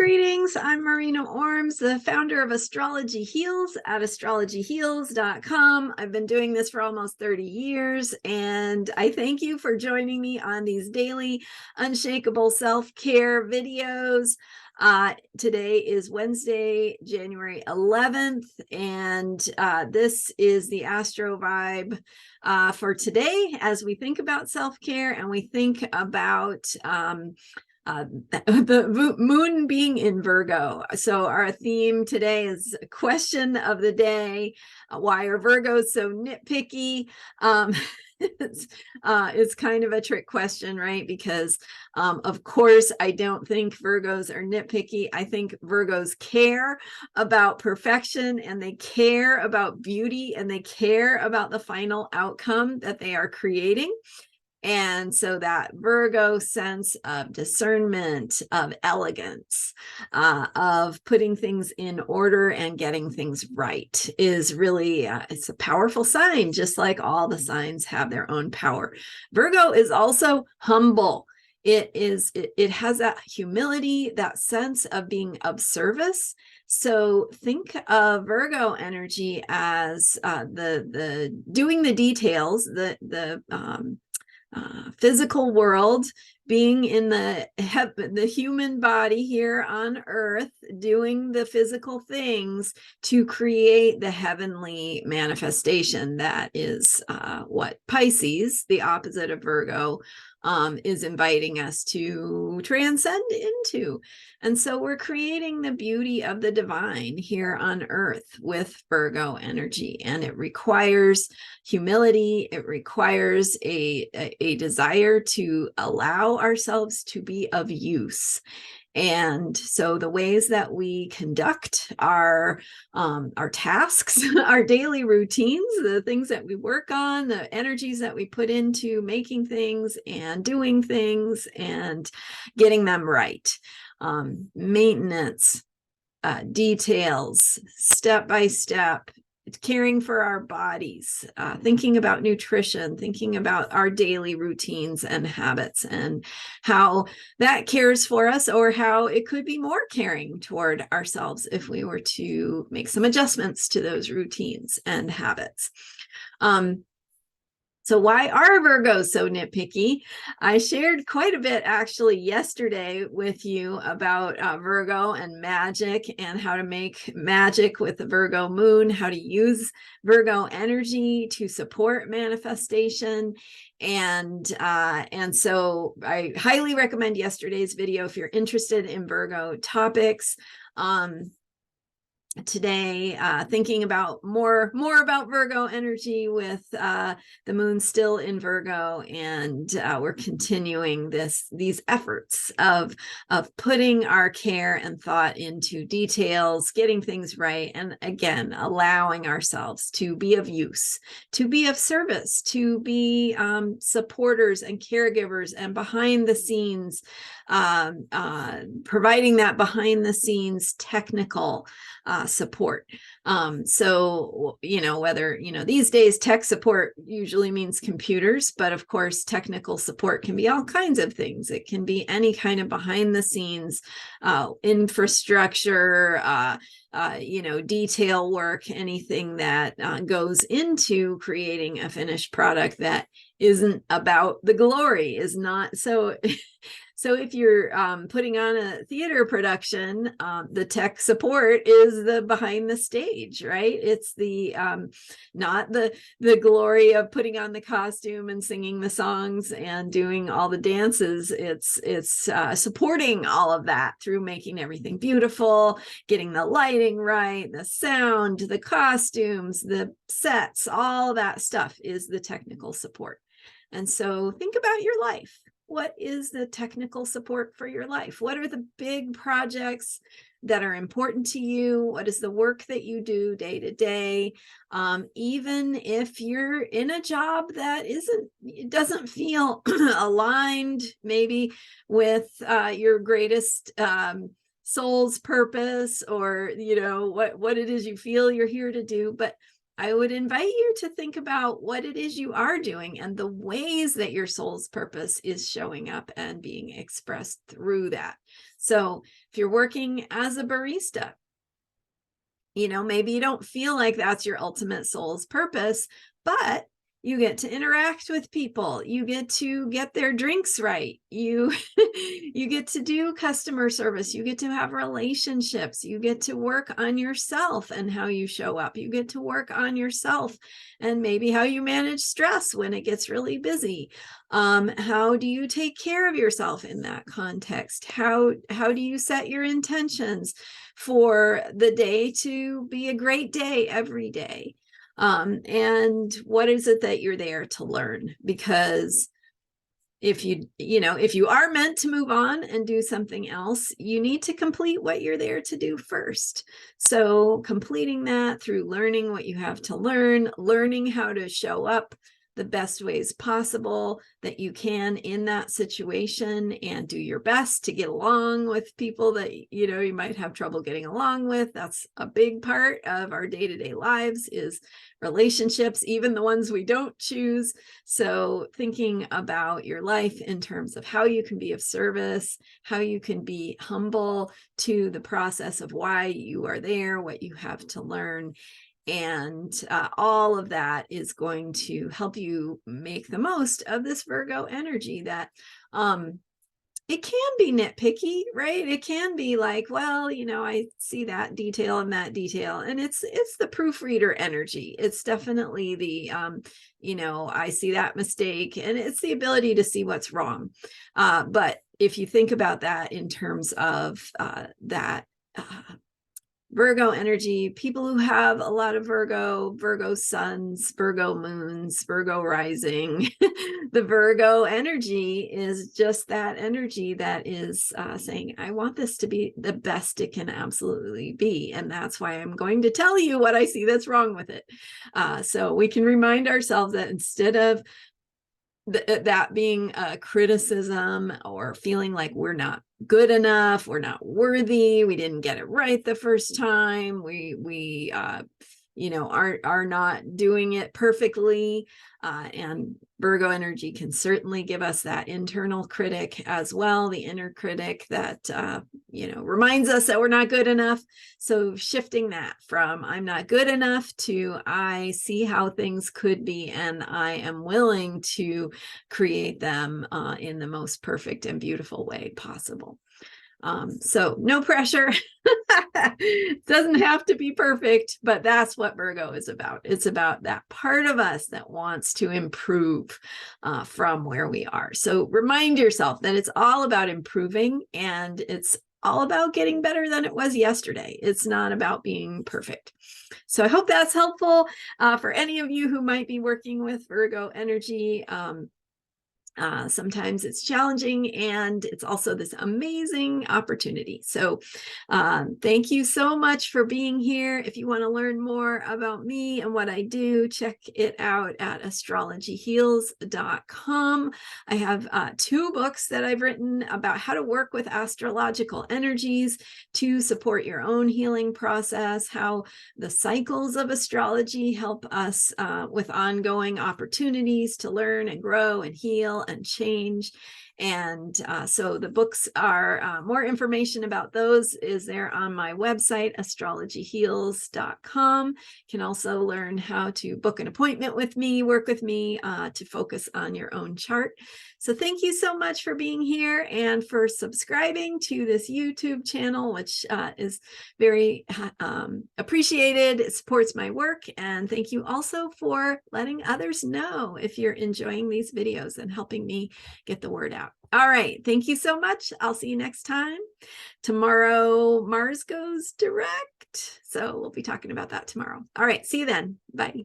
Greetings. I'm Marina Ormes, the founder of Astrology Heals at astrologyheals.com. I've been doing this for almost 30 years, and I thank you for joining me on these daily unshakable self-care videos. Today is Wednesday, January 11th, and this is the Astro vibe for today as we think about self-care and we think about the moon being in Virgo. So our theme today is question of the day. Why are Virgos so nitpicky? It's kind of a trick question, right? Because of course, I don't think Virgos are nitpicky. I think Virgos care about perfection, and they care about beauty, and they care about the final outcome that they are creating. And so that Virgo sense of discernment, of elegance, of putting things in order and getting things right is really, it's a powerful sign, just like all the signs have their own power. Virgo is also humble. It has that humility, that sense of being of service. So think of Virgo energy as the doing the details, the physical world, being in the human body here on earth, doing the physical things to create the heavenly manifestation. That is what Pisces, the opposite of Virgo, is inviting us to transcend into. And so we're creating the beauty of the divine here on earth with Virgo energy, and it requires humility. It requires a desire to allow ourselves to be of use. And so the ways that we conduct our tasks, our daily routines, the things that we work on, the energies that we put into making things and doing things and getting them right, maintenance, details, step by step, caring for our bodies, thinking about nutrition, thinking about our daily routines and habits, and how that cares for us, or how it could be more caring toward ourselves if we were to make some adjustments to those routines and habits. So why are Virgos so nitpicky? I shared quite a bit actually yesterday with you about Virgo and magic, and how to make magic with the Virgo moon, how to use Virgo energy to support manifestation. And so I highly recommend yesterday's video if you're interested in Virgo topics. Today, thinking about more about Virgo energy with the moon still in Virgo, and we're continuing these efforts of putting our care and thought into details, getting things right, and again allowing ourselves to be of use, to be of service, to be supporters and caregivers, and behind the scenes, providing that behind the scenes technical support. So, whether, these days tech support usually means computers, but of course, technical support can be all kinds of things. It can be any kind of behind the scenes infrastructure, detail work, anything that goes into creating a finished product that isn't about the glory, is not so. So if you're putting on a theater production, the tech support is the behind the stage, right? It's the not the glory of putting on the costume and singing the songs and doing all the dances. It's supporting all of that through making everything beautiful, getting the lighting right, the sound, the costumes, the sets, all that stuff is the technical support. And so think about your life. What is the technical support for your life? What are the big projects that are important to you? What is the work that you do day to day? Even if you're in a job that doesn't feel aligned maybe with your greatest soul's purpose, or what it is you feel you're here to do, but I would invite you to think about what it is you are doing and the ways that your soul's purpose is showing up and being expressed through that. So if you're working as a barista, maybe you don't feel like that's your ultimate soul's purpose, but you get to interact with people. You get to get their drinks right. You get to do customer service. You get to have relationships. You get to work on yourself and how you show up. You get to work on yourself and maybe how you manage stress when it gets really busy. How do you take care of yourself in that context? How do you set your intentions for the day to be a great day every day? And what is it that you're there to learn? Because if you are meant to move on and do something else, you need to complete what you're there to do first. So completing that through learning what you have to learn, learning how to show up the best ways possible that you can in that situation, and do your best to get along with people that you might have trouble getting along with. That's a big part of our day-to-day lives, is relationships, even the ones we don't choose. So thinking about your life in terms of how you can be of service, how you can be humble to the process of why you are there, what you have to learn. And all of that is going to help you make the most of this Virgo energy that it can be nitpicky, right? It can be like, well, I see that detail and that detail, and it's the proofreader energy. It's definitely the, I see that mistake, and it's the ability to see what's wrong. But if you think about that in terms of that Virgo energy, people who have a lot of Virgo suns, Virgo moons, Virgo rising, the Virgo energy is just that energy that is saying, I want this to be the best it can absolutely be. And that's why I'm going to tell you what I see that's wrong with it. So we can remind ourselves that instead of that being a criticism or feeling like we're not good enough, we're not worthy, we didn't get it right the first time, we are not doing it perfectly, and Virgo energy can certainly give us that internal critic as well, the inner critic that reminds us that we're not good enough. So shifting that from I'm not good enough to I see how things could be, and I am willing to create them in the most perfect and beautiful way possible. So no pressure. It doesn't have to be perfect, but that's what Virgo is about. It's about that part of us that wants to improve from where we are. So remind yourself that it's all about improving, and it's all about getting better than it was yesterday. It's not about being perfect. So I hope that's helpful for any of you who might be working with Virgo energy. Sometimes it's challenging, and it's also this amazing opportunity. So thank you so much for being here. If you want to learn more about me and what I do, check it out at astrologyheals.com. I have 2 books that I've written about how to work with astrological energies to support your own healing process, how the cycles of astrology help us with ongoing opportunities to learn and grow and heal and change. And so the books are, more information about those is there on my website, astrologyheals.com. You can also learn how to book an appointment with me, work with me to focus on your own chart. So thank you so much for being here and for subscribing to this YouTube channel, which is very appreciated. It supports my work. And thank you also for letting others know if you're enjoying these videos and helping me get the word out. All right. Thank you so much. I'll see you next time. Tomorrow, Mars goes direct. So we'll be talking about that tomorrow. All right. See you then. Bye.